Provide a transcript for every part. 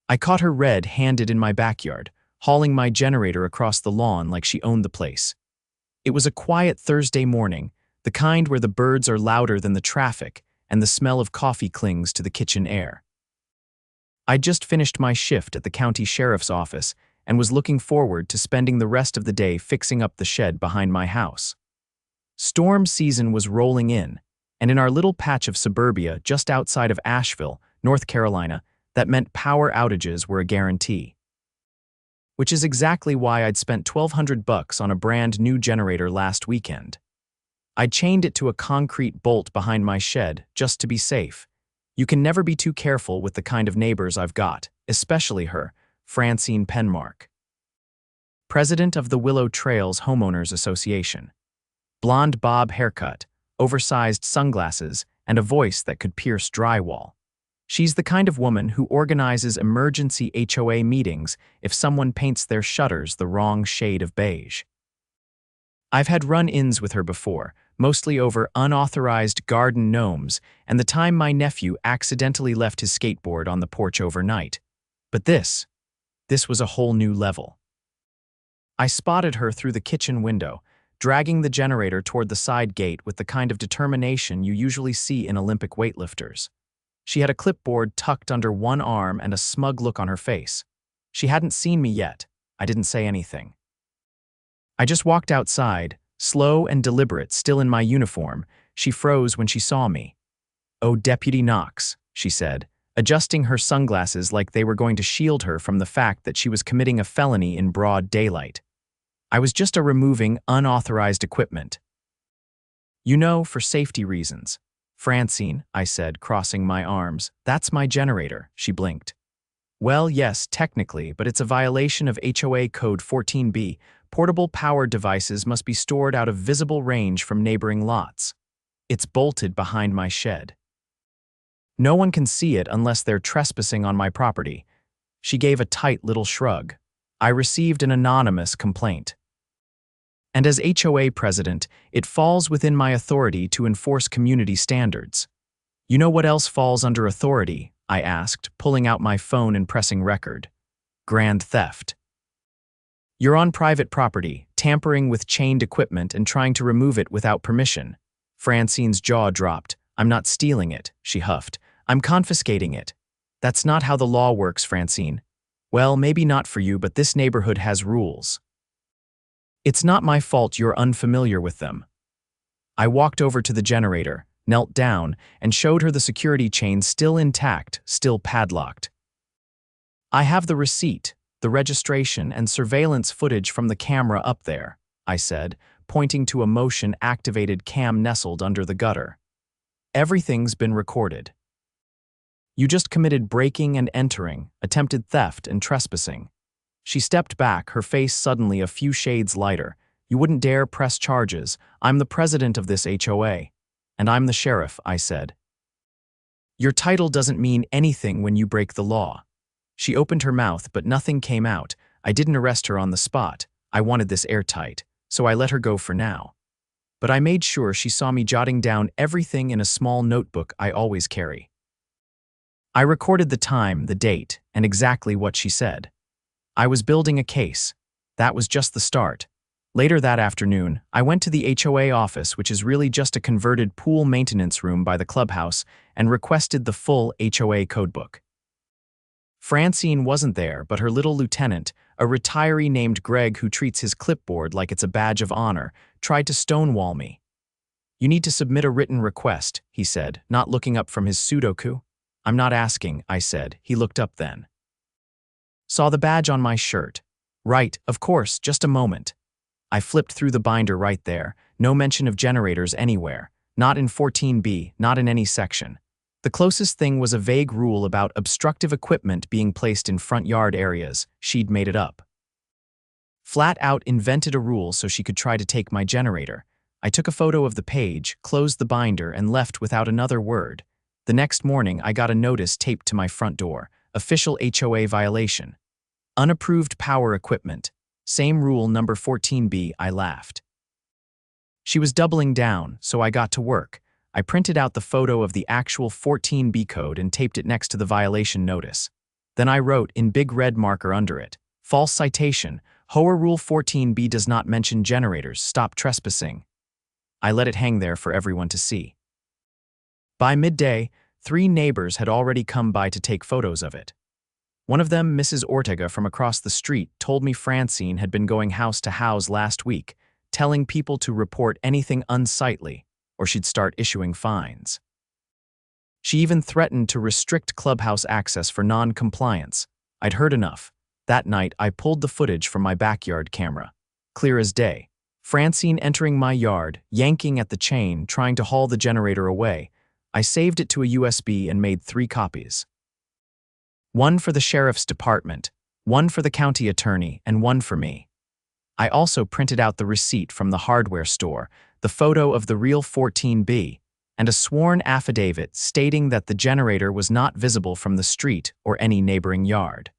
I caught her red-handed in my backyard, hauling my generator across the lawn like she owned the place. It was a quiet Thursday morning, the kind where the birds are louder than the traffic and the smell of coffee clings to the kitchen air. I'd just finished my shift at the county sheriff's office and was looking forward to spending the rest of the day fixing up the shed behind my house. Storm season was rolling in, and in our little patch of suburbia just outside of Asheville, North Carolina, that meant power outages were a guarantee. Which is exactly why I'd spent $1,200 on a brand new generator last weekend. I'd chained it to a concrete bolt behind my shed just to be safe. You can never be too careful with the kind of neighbors I've got, especially her, Francine Penmark. President of the Willow Trails Homeowners Association. Blonde bob haircut, oversized sunglasses, and a voice that could pierce drywall. She's the kind of woman who organizes emergency HOA meetings if someone paints their shutters the wrong shade of beige. I've had run-ins with her before, mostly over unauthorized garden gnomes and the time my nephew accidentally left his skateboard on the porch overnight. But this was a whole new level. I spotted her through the kitchen window, dragging the generator toward the side gate with the kind of determination you usually see in Olympic weightlifters. She had a clipboard tucked under one arm and a smug look on her face. She hadn't seen me yet. I didn't say anything. I just walked outside, slow and deliberate, still in my uniform. She froze when she saw me. "Oh, Deputy Knox," she said, adjusting her sunglasses like they were going to shield her from the fact that she was committing a felony in broad daylight. I was just removing unauthorized equipment. "You know, for safety reasons." "Francine," I said, crossing my arms. "That's my generator," she blinked. "Well, yes, technically, but it's a violation of HOA Code 14B. Portable power devices must be stored out of visible range from neighboring lots. It's bolted behind my shed. No one can see it unless they're trespassing on my property." She gave a tight little shrug. "I received an anonymous complaint. And as HOA president, it falls within my authority to enforce community standards." "You know what else falls under authority?" I asked, pulling out my phone and pressing record. "Grand theft. You're on private property, tampering with chained equipment and trying to remove it without permission." Francine's jaw dropped. "I'm not stealing it," she huffed. "I'm confiscating it." "That's not how the law works, Francine." "Well, maybe not for you, but this neighborhood has rules." "It's not my fault you're unfamiliar with them." I walked over to the generator, knelt down, and showed her the security chain still intact, still padlocked. "I have the receipt, the registration, and surveillance footage from the camera up there," I said, pointing to a motion-activated cam nestled under the gutter. "Everything's been recorded. You just committed breaking and entering, attempted theft, and trespassing." She stepped back, her face suddenly a few shades lighter. "You wouldn't dare press charges. I'm the president of this HOA. And I'm the sheriff," I said. "Your title doesn't mean anything when you break the law." She opened her mouth, but nothing came out. I didn't arrest her on the spot. I wanted this airtight, so I let her go for now. But I made sure she saw me jotting down everything in a small notebook I always carry. I recorded the time, the date, and exactly what she said. I was building a case. That was just the start. Later that afternoon, I went to the HOA office, which is really just a converted pool maintenance room by the clubhouse, and requested the full HOA codebook. Francine wasn't there, but her little lieutenant, a retiree named Greg who treats his clipboard like it's a badge of honor, tried to stonewall me. "You need to submit a written request," he said, not looking up from his Sudoku. "I'm not asking," I said. He looked up then. "Saw the badge on my shirt." "Right, of course, just a moment." I flipped through the binder right there. No mention of generators anywhere. Not in 14B, not in any section. The closest thing was a vague rule about obstructive equipment being placed in front yard areas. She'd made it up. Flat out invented a rule so she could try to take my generator. I took a photo of the page, closed the binder, and left without another word. The next morning, I got a notice taped to my front door. Official HOA violation. Unapproved power equipment. Same rule number 14B, I laughed. She was doubling down, so I got to work. I printed out the photo of the actual 14B code and taped it next to the violation notice. Then I wrote in big red marker under it, "False citation. HOA Rule 14B does not mention generators. Stop trespassing." I let it hang there for everyone to see. By midday, 3 neighbors had already come by to take photos of it. One of them, Mrs. Ortega from across the street, told me Francine had been going house to house last week, telling people to report anything unsightly, or she'd start issuing fines. She even threatened to restrict clubhouse access for non-compliance. I'd heard enough. That night, I pulled the footage from my backyard camera. Clear as day. Francine entering my yard, yanking at the chain, trying to haul the generator away. I saved it to a USB and made 3 copies. One for the sheriff's department, one for the county attorney, and one for me. I also printed out the receipt from the hardware store, the photo of the real 14B, and a sworn affidavit stating that the generator was not visible from the street or any neighboring yard.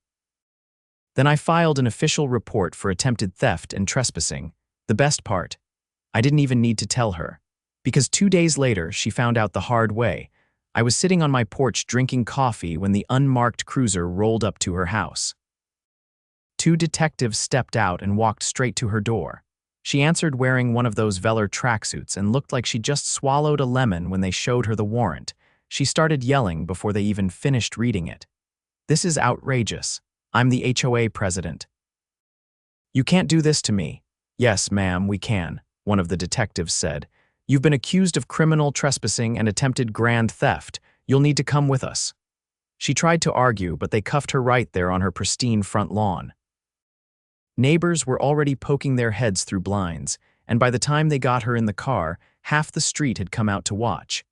Then I filed an official report for attempted theft and trespassing. The best part, I didn't even need to tell her, because 2 days later she found out the hard way. I was sitting on my porch drinking coffee when the unmarked cruiser rolled up to her house. 2 detectives stepped out and walked straight to her door. She answered wearing one of those velour tracksuits and looked like she just swallowed a lemon when they showed her the warrant. She started yelling before they even finished reading it. "This is outrageous. I'm the HOA president." "You can't do this to me." "Yes, ma'am, we can," one of the detectives said. "You've been accused of criminal trespassing and attempted grand theft. You'll need to come with us." She tried to argue, but they cuffed her right there on her pristine front lawn. Neighbors were already poking their heads through blinds, and by the time they got her in the car, half the street had come out to watch.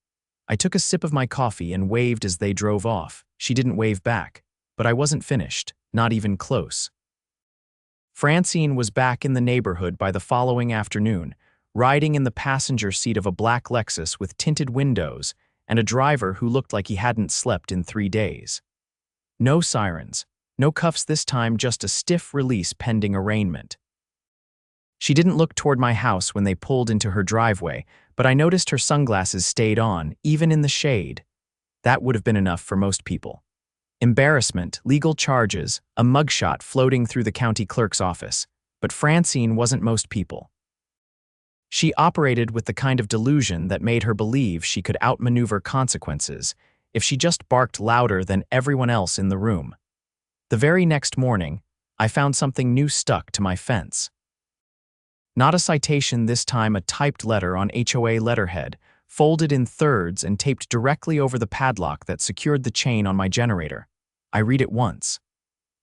I took a sip of my coffee and waved as they drove off. She didn't wave back, but I wasn't finished, not even close. Francine was back in the neighborhood by the following afternoon, riding in the passenger seat of a black Lexus with tinted windows and a driver who looked like he hadn't slept in 3 days. No sirens. No cuffs this time, just a stiff release pending arraignment. She didn't look toward my house when they pulled into her driveway, but I noticed her sunglasses stayed on, even in the shade. That would have been enough for most people. Embarrassment, legal charges, a mugshot floating through the county clerk's office. But Francine wasn't most people. She operated with the kind of delusion that made her believe she could outmaneuver consequences if she just barked louder than everyone else in the room. The very next morning, I found something new stuck to my fence. Not a citation this time, a typed letter on HOA letterhead, folded in thirds and taped directly over the padlock that secured the chain on my generator. I read it once.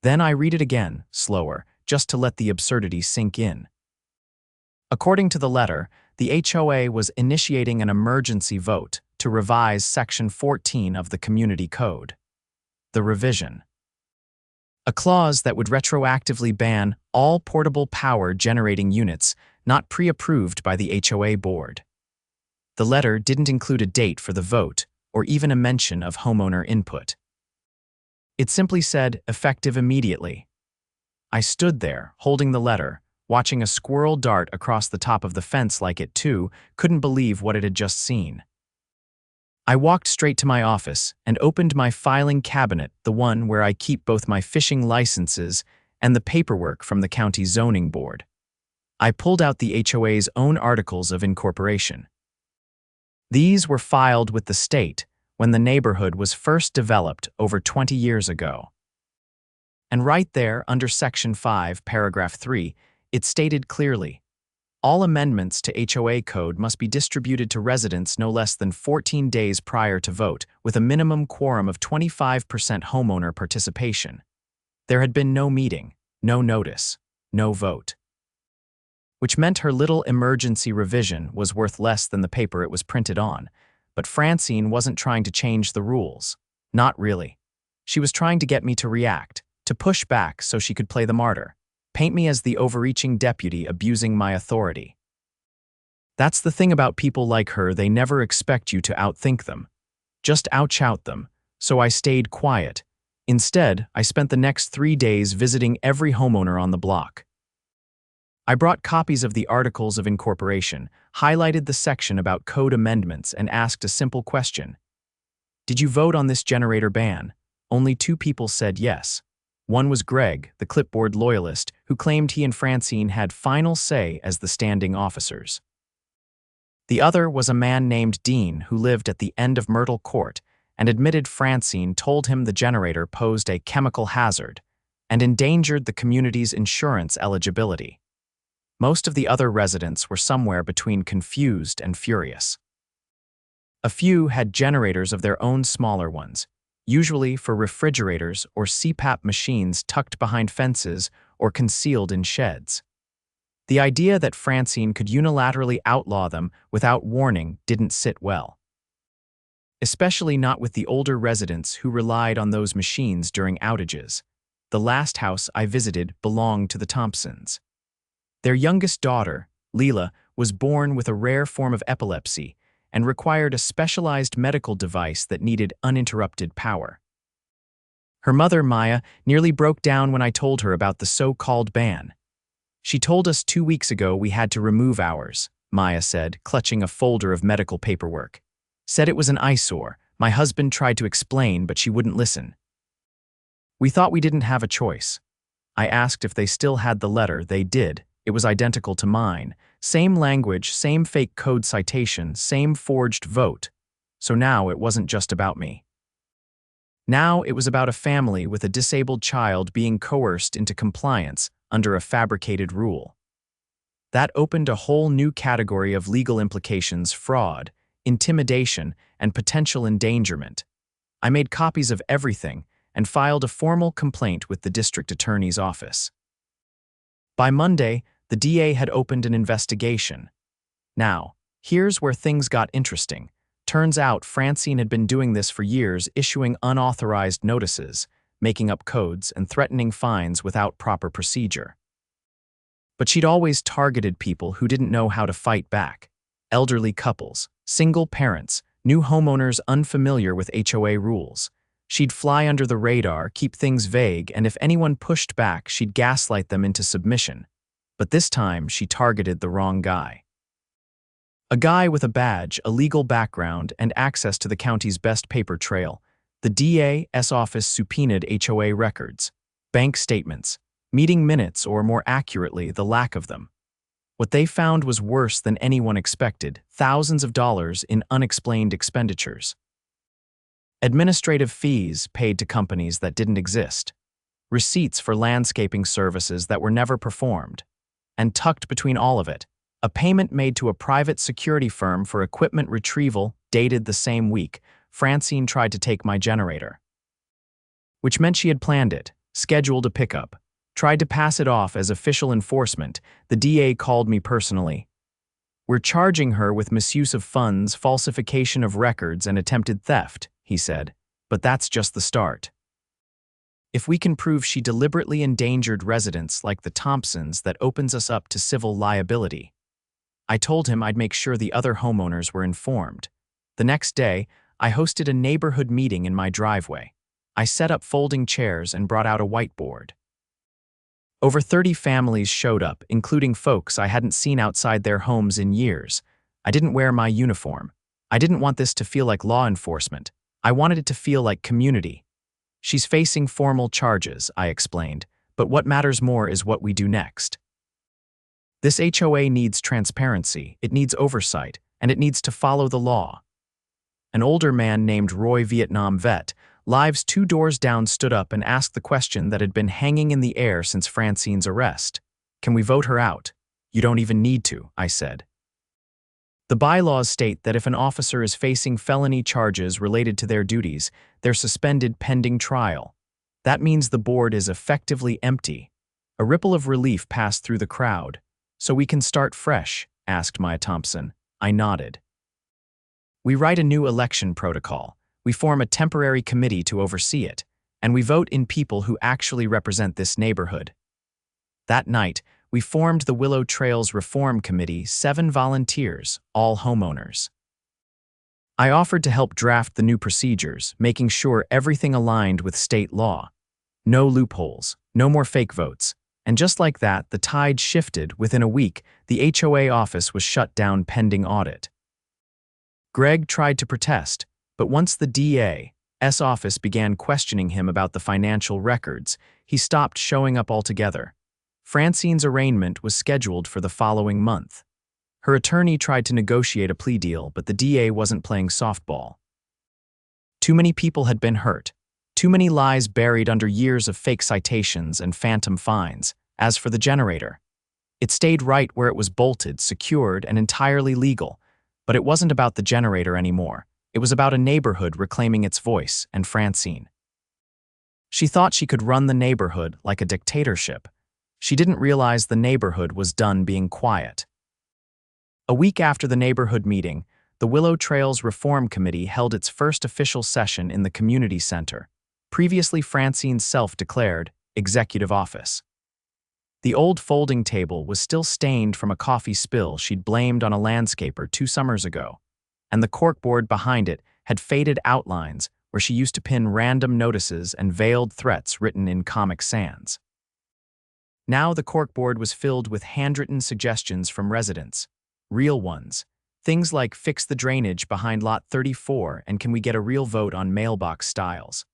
Then I read it again, slower, just to let the absurdity sink in. According to the letter, the HOA was initiating an emergency vote to revise Section 14 of the Community Code. The revision. A clause that would retroactively ban all portable power generating units not pre-approved by the HOA board. The letter didn't include a date for the vote or even a mention of homeowner input. It simply said, effective immediately. I stood there, holding the letter, watching a squirrel dart across the top of the fence like it too couldn't believe what it had just seen. I walked straight to my office and opened my filing cabinet, the one where I keep both my fishing licenses and the paperwork from the county zoning board. I pulled out the HOA's own articles of incorporation. These were filed with the state when the neighborhood was first developed over 20 years ago. And right there, under Section 5, Paragraph 3, it stated clearly, all amendments to HOA code must be distributed to residents no less than 14 days prior to vote, with a minimum quorum of 25% homeowner participation. There had been no meeting, no notice, no vote. Which meant her little emergency revision was worth less than the paper it was printed on. But Francine wasn't trying to change the rules. Not really. She was trying to get me to react, to push back so she could play the martyr. Paint me as the overreaching deputy abusing my authority. That's the thing about people like her, they never expect you to outthink them. Just outshout them, so I stayed quiet. Instead, I spent the next 3 days visiting every homeowner on the block. I brought copies of the Articles of Incorporation, highlighted the section about code amendments, and asked a simple question. Did you vote on this generator ban? Only 2 people said yes. One was Greg, the clipboard loyalist, who claimed he and Francine had final say as the standing officers. The other was a man named Dean who lived at the end of Myrtle Court and admitted Francine told him the generator posed a chemical hazard and endangered the community's insurance eligibility. Most of the other residents were somewhere between confused and furious. A few had generators of their own, smaller ones, usually for refrigerators or CPAP machines tucked behind fences or concealed in sheds. The idea that Francine could unilaterally outlaw them without warning didn't sit well. Especially not with the older residents who relied on those machines during outages. The last house I visited belonged to the Thompsons. Their youngest daughter, Leela, was born with a rare form of epilepsy and required a specialized medical device that needed uninterrupted power. Her mother, Maya, nearly broke down when I told her about the so-called ban. She told us 2 weeks ago we had to remove ours, Maya said, clutching a folder of medical paperwork. Said it was an eyesore. My husband tried to explain, but she wouldn't listen. We thought we didn't have a choice. I asked if they still had the letter. They did. It was identical to mine. Same language, same fake code citation, same forged vote. So now it wasn't just about me. Now it was about a family with a disabled child being coerced into compliance under a fabricated rule. That opened a whole new category of legal implications: fraud, intimidation, and potential endangerment. I made copies of everything and filed a formal complaint with the district attorney's office. By Monday, the DA had opened an investigation. Now, here's where things got interesting. Turns out Francine had been doing this for years, issuing unauthorized notices, making up codes, and threatening fines without proper procedure. But she'd always targeted people who didn't know how to fight back: elderly couples, single parents, new homeowners unfamiliar with HOA rules. She'd fly under the radar, keep things vague, and if anyone pushed back, she'd gaslight them into submission. But this time, she targeted the wrong guy. A guy with a badge, a legal background, and access to the county's best paper trail. The DA's office subpoenaed HOA records, bank statements, meeting minutes, or more accurately, the lack of them. What they found was worse than anyone expected: thousands of dollars in unexplained expenditures. Administrative fees paid to companies that didn't exist. Receipts for landscaping services that were never performed. And tucked between all of it, a payment made to a private security firm for equipment retrieval dated the same week Francine tried to take my generator. Which meant she had planned it, scheduled a pickup, tried to pass it off as official enforcement. The DA called me personally. "We're charging her with misuse of funds, falsification of records, and attempted theft," he said, "but that's just the start. If we can prove she deliberately endangered residents like the Thompsons, that opens us up to civil liability." I told him I'd make sure the other homeowners were informed. The next day, I hosted a neighborhood meeting in my driveway. I set up folding chairs and brought out a whiteboard. Over 30 families showed up, including folks I hadn't seen outside their homes in years. I didn't wear my uniform. I didn't want this to feel like law enforcement. I wanted it to feel like community. "She's facing formal charges," I explained, "but what matters more is what we do next. This HOA needs transparency, it needs oversight, and it needs to follow the law." An older man named Roy, Vietnam vet, lives 2 doors down, stood up and asked the question that had been hanging in the air since Francine's arrest. "Can we vote her out?" "You don't even need to," I said. The bylaws state that if an officer is facing felony charges related to their duties, they're suspended pending trial. That means the board is effectively empty. A ripple of relief passed through the crowd. "So we can start fresh?" asked Maya Thompson. I nodded. "We write a new election protocol. We form a temporary committee to oversee it, and we vote in people who actually represent this neighborhood." That night, we formed the Willow Trails Reform Committee, 7 volunteers, all homeowners. I offered to help draft the new procedures, making sure everything aligned with state law. No loopholes, no more fake votes. And just like that, the tide shifted. Within a week, the HOA office was shut down pending audit. Greg tried to protest, but once the DA's office began questioning him about the financial records, he stopped showing up altogether. Francine's arraignment was scheduled for the following month. Her attorney tried to negotiate a plea deal, but the DA wasn't playing softball. Too many people had been hurt. Too many lies buried under years of fake citations and phantom fines. As for the generator, it stayed right where it was bolted, secured, and entirely legal. But it wasn't about the generator anymore. It was about a neighborhood reclaiming its voice, and Francine. She thought she could run the neighborhood like a dictatorship. She didn't realize the neighborhood was done being quiet. A week after the neighborhood meeting, the Willow Trails Reform Committee held its first official session in the community center, previously Francine's self-declared executive office. The old folding table was still stained from a coffee spill she'd blamed on a landscaper 2 summers ago, and the corkboard behind it had faded outlines where she used to pin random notices and veiled threats written in Comic Sans. Now the corkboard was filled with handwritten suggestions from residents, real ones, things like fix the drainage behind Lot 34 and can we get a real vote on mailbox styles.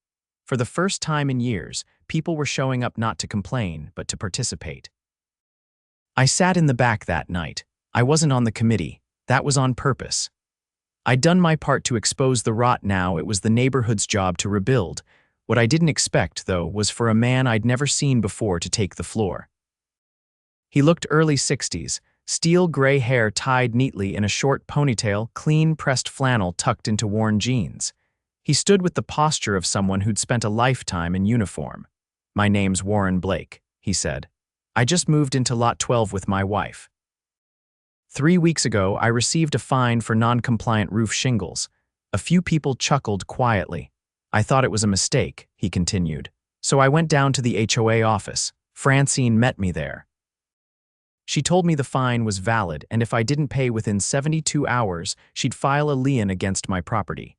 For the first time in years, people were showing up not to complain, but to participate. I sat in the back that night. I wasn't on the committee. That was on purpose. I'd done my part to expose the rot. Now it was the neighborhood's job to rebuild. What I didn't expect, though, was for a man I'd never seen before to take the floor. He looked early 60s, steel gray hair tied neatly in a short ponytail, clean pressed flannel tucked into worn jeans. He stood with the posture of someone who'd spent a lifetime in uniform. "My name's Warren Blake," he said. "I just moved into Lot 12 with my wife. 3 weeks ago, I received a fine for non-compliant roof shingles." A few people chuckled quietly. "I thought it was a mistake," he continued. "So I went down to the HOA office. Francine met me there. She told me the fine was valid, and if I didn't pay within 72 hours, she'd file a lien against my property."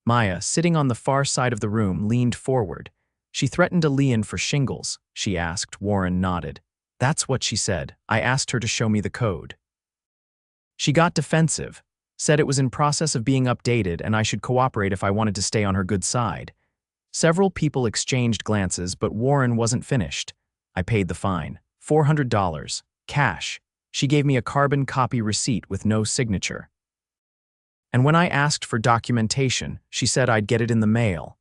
Maya, sitting on the far side of the room, leaned forward. "She threatened a lien for shingles," she asked. Warren nodded. "That's what she said. I asked her to show me the code. She got defensive, said it was in process of being updated and I should cooperate if I wanted to stay on her good side." Several people exchanged glances, but Warren wasn't finished. "I paid the fine. $400. Cash. She gave me a carbon copy receipt with no signature. And when I asked for documentation, she said I'd get it in the mail."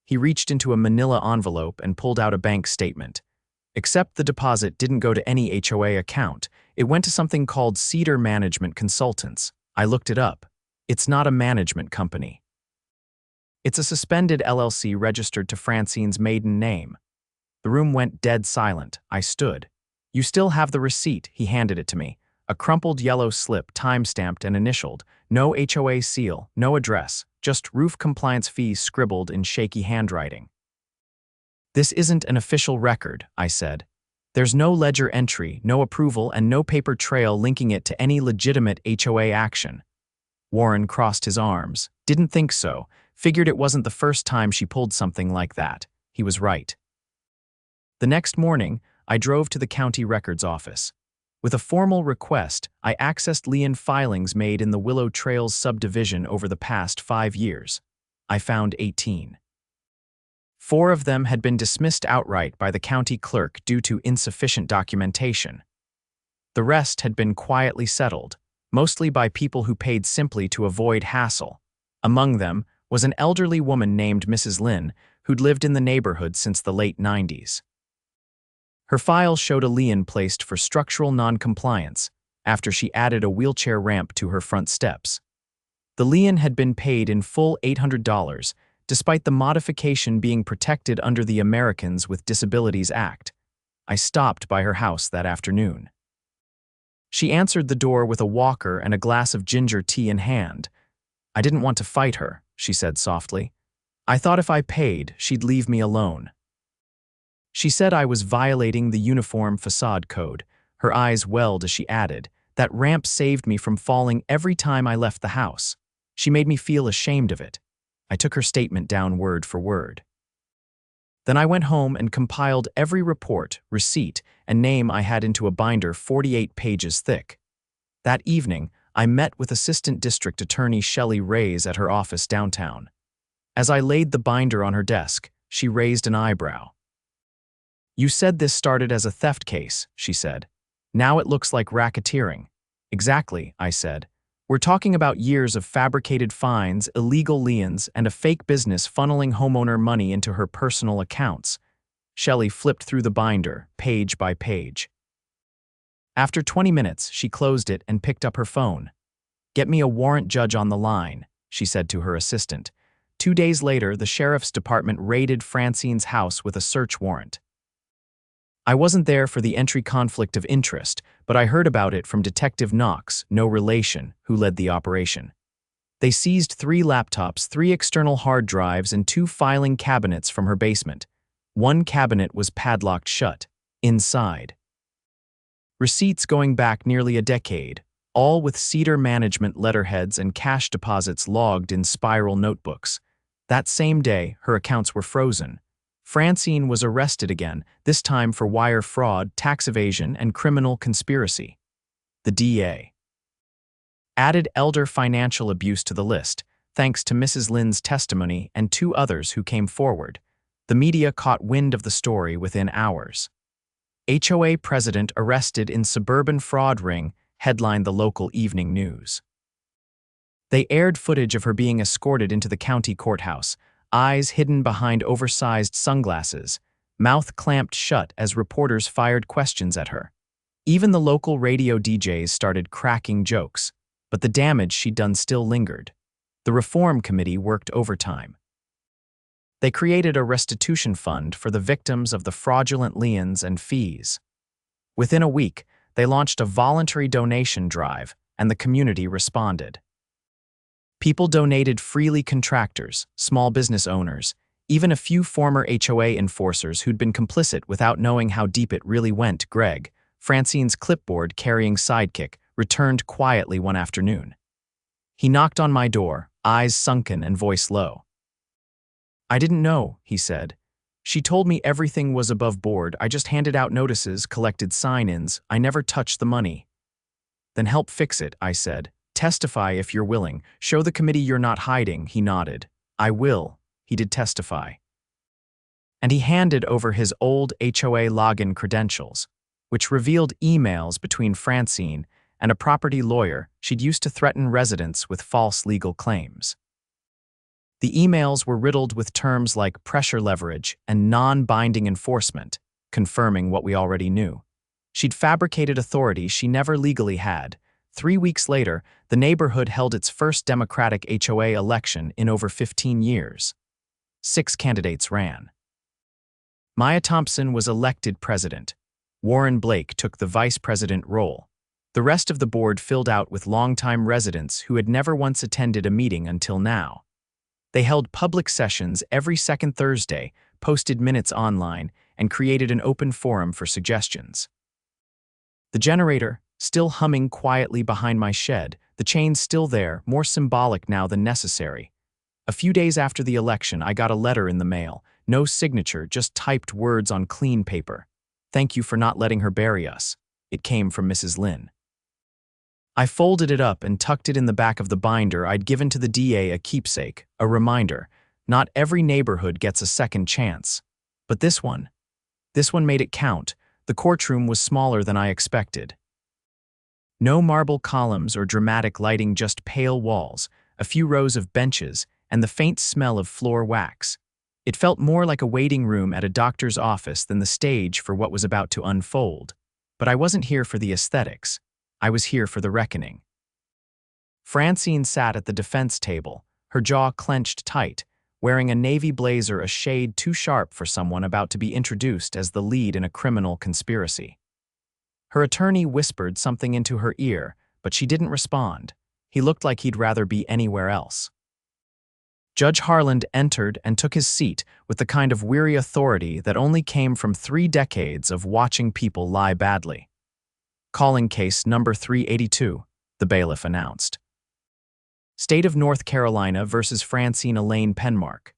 He reached into a manila envelope and pulled out a bank statement. Except the deposit didn't go to any HOA account. It went to something called Cedar Management Consultants. I looked it up. It's not a management company. It's a suspended LLC registered to Francine's maiden name. The room went dead silent. I stood. "You still have the receipt," he handed it to me. A crumpled yellow slip, time-stamped and initialed. No HOA seal, no address, just roof compliance fees scribbled in shaky handwriting. "This isn't an official record," I said. "There's no ledger entry, no approval, and no paper trail linking it to any legitimate HOA action." Warren crossed his arms. "Didn't think so. Figured it wasn't the first time she pulled something like that." He was right. The next morning, I drove to the county records office. With a formal request, I accessed lien filings made in the Willow Trails subdivision over the past 5 years. I found 18. 4 of them had been dismissed outright by the county clerk due to insufficient documentation. The rest had been quietly settled, mostly by people who paid simply to avoid hassle. Among them was an elderly woman named Mrs. Lynn, who'd lived in the neighborhood since the late 90s. Her file showed a lien placed for structural noncompliance after she added a wheelchair ramp to her front steps. The lien had been paid in full $800, despite the modification being protected under the Americans with Disabilities Act. I stopped by her house that afternoon. She answered the door with a walker and a glass of ginger tea in hand. "I didn't want to fight her," she said softly. "I thought if I paid, she'd leave me alone." She said I was violating the Uniform Facade Code. Her eyes welled as she added, "That ramp saved me from falling every time I left the house." She made me feel ashamed of it. I took her statement down word for word. Then I went home and compiled every report, receipt, and name I had into a binder 48 pages thick. That evening, I met with Assistant District Attorney Shelley Reyes at her office downtown. As I laid the binder on her desk, she raised an eyebrow. "You said this started as a theft case," she said. "Now it looks like racketeering." "Exactly," I said. "We're talking about years of fabricated fines, illegal liens, and a fake business funneling homeowner money into her personal accounts." Shelley flipped through the binder, page by page. After 20 minutes, she closed it and picked up her phone. "Get me a warrant judge on the line," she said to her assistant. 2 days later, the sheriff's department raided Francine's house with a search warrant. I wasn't there for the entry conflict of interest, but I heard about it from Detective Knox, no relation, who led the operation. They seized 3 laptops, 3 external hard drives, and 2 filing cabinets from her basement. One cabinet was padlocked shut. Inside, receipts going back nearly a decade, all with Cedar Management letterheads and cash deposits logged in spiral notebooks. That same day, her accounts were frozen. Francine was arrested again, this time for wire fraud, tax evasion, and criminal conspiracy. The DA added elder financial abuse to the list, thanks to Mrs. Lynn's testimony and 2 others who came forward. The media caught wind of the story within hours. HOA president arrested in suburban fraud ring, headlined the local evening news. They aired footage of her being escorted into the county courthouse, eyes hidden behind oversized sunglasses, mouth clamped shut as reporters fired questions at her. Even the local radio DJs started cracking jokes, but the damage she'd done still lingered. The reform committee worked overtime. They created a restitution fund for the victims of the fraudulent liens and fees. Within a week, they launched a voluntary donation drive, and the community responded. People donated freely: contractors, small business owners, even a few former HOA enforcers who'd been complicit without knowing how deep it really went. Greg, Francine's clipboard-carrying sidekick, returned quietly one afternoon. He knocked on my door, eyes sunken and voice low. "I didn't know," he said. "She told me everything was above board. I just handed out notices, collected sign-ins. I never touched the money." "Then help fix it," I said. "Testify if you're willing. Show the committee you're not hiding." He nodded. "I will." He did testify. And he handed over his old HOA login credentials, which revealed emails between Francine and a property lawyer she'd used to threaten residents with false legal claims. The emails were riddled with terms like pressure leverage and non-binding enforcement, confirming what we already knew. She'd fabricated authority she never legally had. 3 weeks later, the neighborhood held its first Democratic HOA election in over 15 years. 6 candidates ran. Maya Thompson was elected president. Warren Blake took the vice president role. The rest of the board filled out with longtime residents who had never once attended a meeting until now. They held public sessions every second Thursday, posted minutes online, and created an open forum for suggestions. The generator, still humming quietly behind my shed, the chains still there, more symbolic now than necessary. A few days after the election, I got a letter in the mail. No signature, just typed words on clean paper. "Thank you for not letting her bury us." It came from Mrs. Lynn. I folded it up and tucked it in the back of the binder. I'd given to the DA a keepsake, a reminder. Not every neighborhood gets a second chance. But this one made it count. The courtroom was smaller than I expected. No marble columns or dramatic lighting, just pale walls, a few rows of benches, and the faint smell of floor wax. It felt more like a waiting room at a doctor's office than the stage for what was about to unfold. But I wasn't here for the aesthetics. I was here for the reckoning. Francine sat at the defense table, her jaw clenched tight, wearing a navy blazer a shade too sharp for someone about to be introduced as the lead in a criminal conspiracy. Her attorney whispered something into her ear, but she didn't respond. He looked like he'd rather be anywhere else. Judge Harland entered and took his seat with the kind of weary authority that only came from 3 decades of watching people lie badly. "Calling case number 382, the bailiff announced. State of North Carolina versus Francine Elaine Penmark.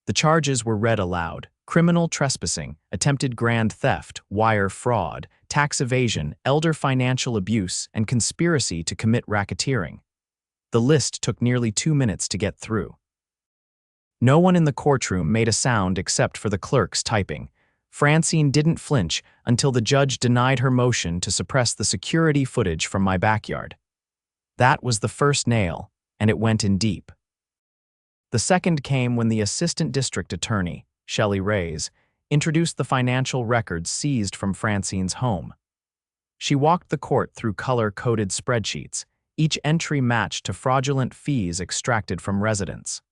The charges were read aloud: criminal trespassing, attempted grand theft, wire fraud, tax evasion, elder financial abuse, and conspiracy to commit racketeering. The list took nearly 2 minutes to get through. No one in the courtroom made a sound except for the clerks typing. Francine didn't flinch until the judge denied her motion to suppress the security footage from my backyard. That was the first nail, and it went in deep. The second came when the assistant district attorney, Shelley Reyes, introduced the financial records seized from Francine's home. She walked the court through color-coded spreadsheets, each entry matched to fraudulent fees extracted from residents.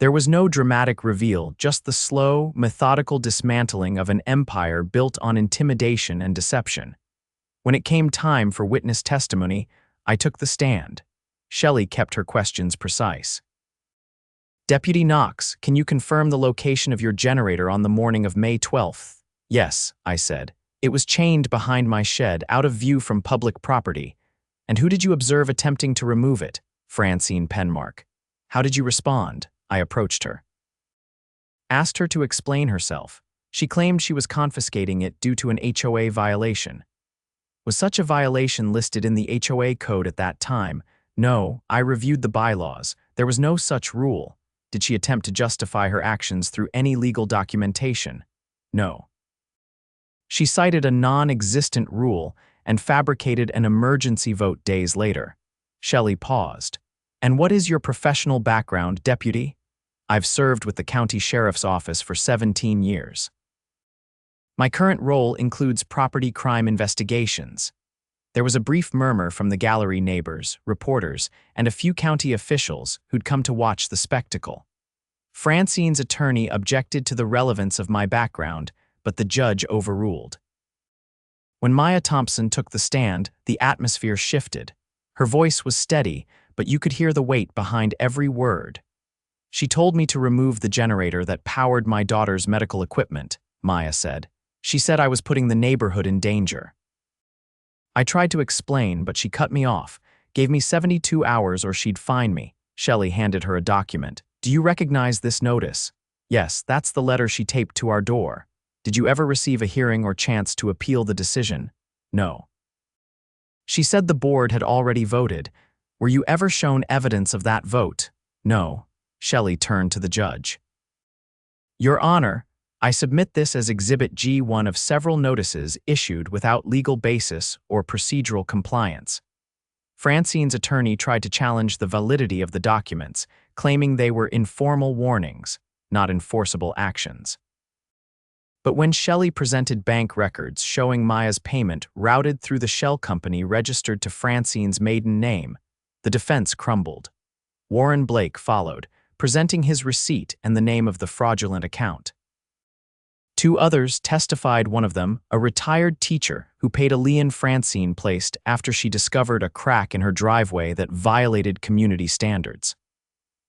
There was no dramatic reveal, just the slow, methodical dismantling of an empire built on intimidation and deception. When it came time for witness testimony, I took the stand. Shelley kept her questions precise. "Deputy Knox, can you confirm the location of your generator on the morning of May 12th? "Yes," I said. "It was chained behind my shed, out of view from public property." "And who did you observe attempting to remove it?" "Francine Penmark." "How did you respond?" I approached her. Asked her to explain herself. She claimed she was confiscating it due to an HOA violation. Was such a violation listed in the HOA code at that time? No, I reviewed the bylaws. There was no such rule. Did she attempt to justify her actions through any legal documentation? No. She cited a non-existent rule and fabricated an emergency vote days later. Shelley paused. "And what is your professional background, Deputy?" "I've served with the county sheriff's office for 17 years. My current role includes property crime investigations." There was a brief murmur from the gallery neighbors, reporters, and a few county officials who'd come to watch the spectacle. Francine's attorney objected to the relevance of my background, but the judge overruled. When Maya Thompson took the stand, the atmosphere shifted. Her voice was steady, but you could hear the weight behind every word. "She told me to remove the generator that powered my daughter's medical equipment," Maya said. "She said I was putting the neighborhood in danger." I tried to explain, but she cut me off, gave me 72 hours or she'd fine me. Shelley handed her a document. "Do you recognize this notice?" "Yes, that's the letter she taped to our door." "Did you ever receive a hearing or chance to appeal the decision?" "No." She said the board had already voted. "Were you ever shown evidence of that vote?" "No." Shelley turned to the judge. "Your Honor, I submit this as Exhibit G1 of several notices issued without legal basis or procedural compliance." Francine's attorney tried to challenge the validity of the documents, claiming they were informal warnings, not enforceable actions. But when Shelley presented bank records showing Maya's payment routed through the shell company registered to Francine's maiden name, the defense crumbled. Warren Blake followed, presenting his receipt and the name of the fraudulent account. Two others testified, one of them, a retired teacher who paid a lien Francine placed after she discovered a crack in her driveway that violated community standards.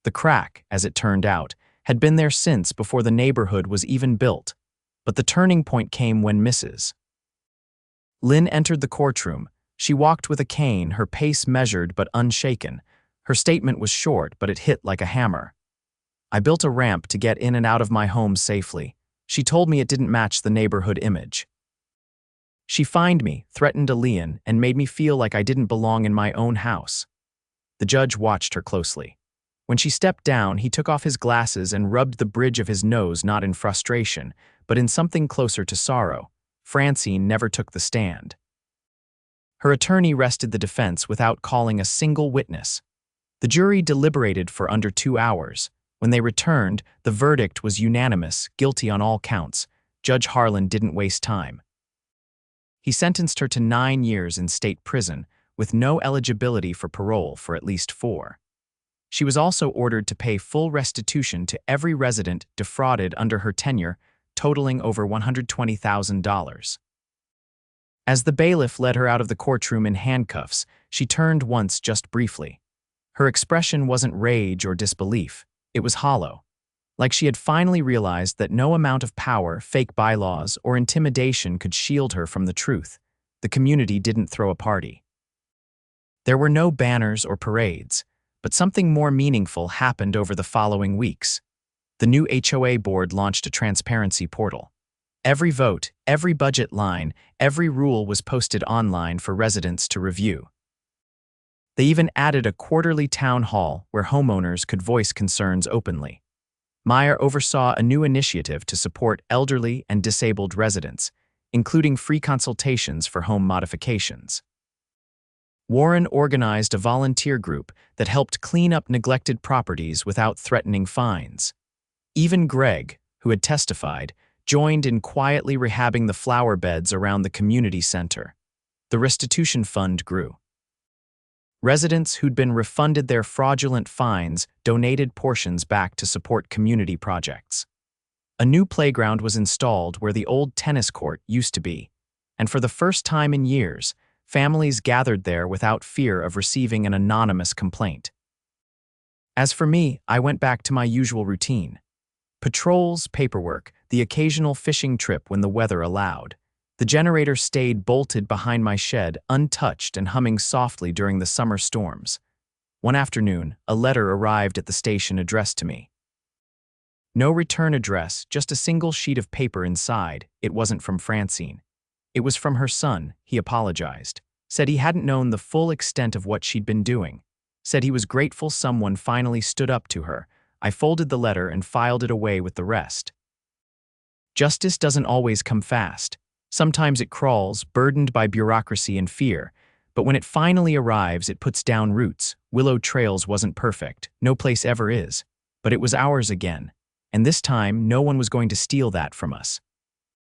The crack, as it turned out, had been there since before the neighborhood was even built, but the turning point came when Mrs. Lynn entered the courtroom. She walked with a cane, her pace measured but unshaken. Her statement was short, but it hit like a hammer. "I built a ramp to get in and out of my home safely. She told me it didn't match the neighborhood image. She fined me, threatened a lien, and made me feel like I didn't belong in my own house." The judge watched her closely. When she stepped down, he took off his glasses and rubbed the bridge of his nose, not in frustration, but in something closer to sorrow. Francine never took the stand. Her attorney rested the defense without calling a single witness. The jury deliberated for under 2 hours. When they returned, the verdict was unanimous, guilty on all counts. Judge Harlan didn't waste time. He sentenced her to 9 years in state prison, with no eligibility for parole for at least 4. She was also ordered to pay full restitution to every resident defrauded under her tenure, totaling over $120,000. As the bailiff led her out of the courtroom in handcuffs, she turned once just briefly. Her expression wasn't rage or disbelief. It was hollow, like she had finally realized that no amount of power, fake bylaws, or intimidation could shield her from the truth. The community didn't throw a party. There were no banners or parades, but something more meaningful happened over the following weeks. The new HOA board launched a transparency portal. Every vote, every budget line, every rule was posted online for residents to review. They even added a quarterly town hall where homeowners could voice concerns openly. Meyer oversaw a new initiative to support elderly and disabled residents, including free consultations for home modifications. Warren organized a volunteer group that helped clean up neglected properties without threatening fines. Even Greg, who had testified, joined in quietly rehabbing the flower beds around the community center. The restitution fund grew. Residents who'd been refunded their fraudulent fines donated portions back to support community projects. A new playground was installed where the old tennis court used to be, and for the first time in years, families gathered there without fear of receiving an anonymous complaint. As for me, I went back to my usual routine. Patrols, paperwork, the occasional fishing trip when the weather allowed. The generator stayed bolted behind my shed, untouched and humming softly during the summer storms. One afternoon, a letter arrived at the station addressed to me. No return address, just a single sheet of paper inside. It wasn't from Francine. It was from her son. He apologized. Said he hadn't known the full extent of what she'd been doing. Said he was grateful someone finally stood up to her. I folded the letter and filed it away with the rest. Justice doesn't always come fast. Sometimes it crawls, burdened by bureaucracy and fear. But when it finally arrives, it puts down roots. Willow Trails wasn't perfect. No place ever is. But it was ours again. And this time, no one was going to steal that from us.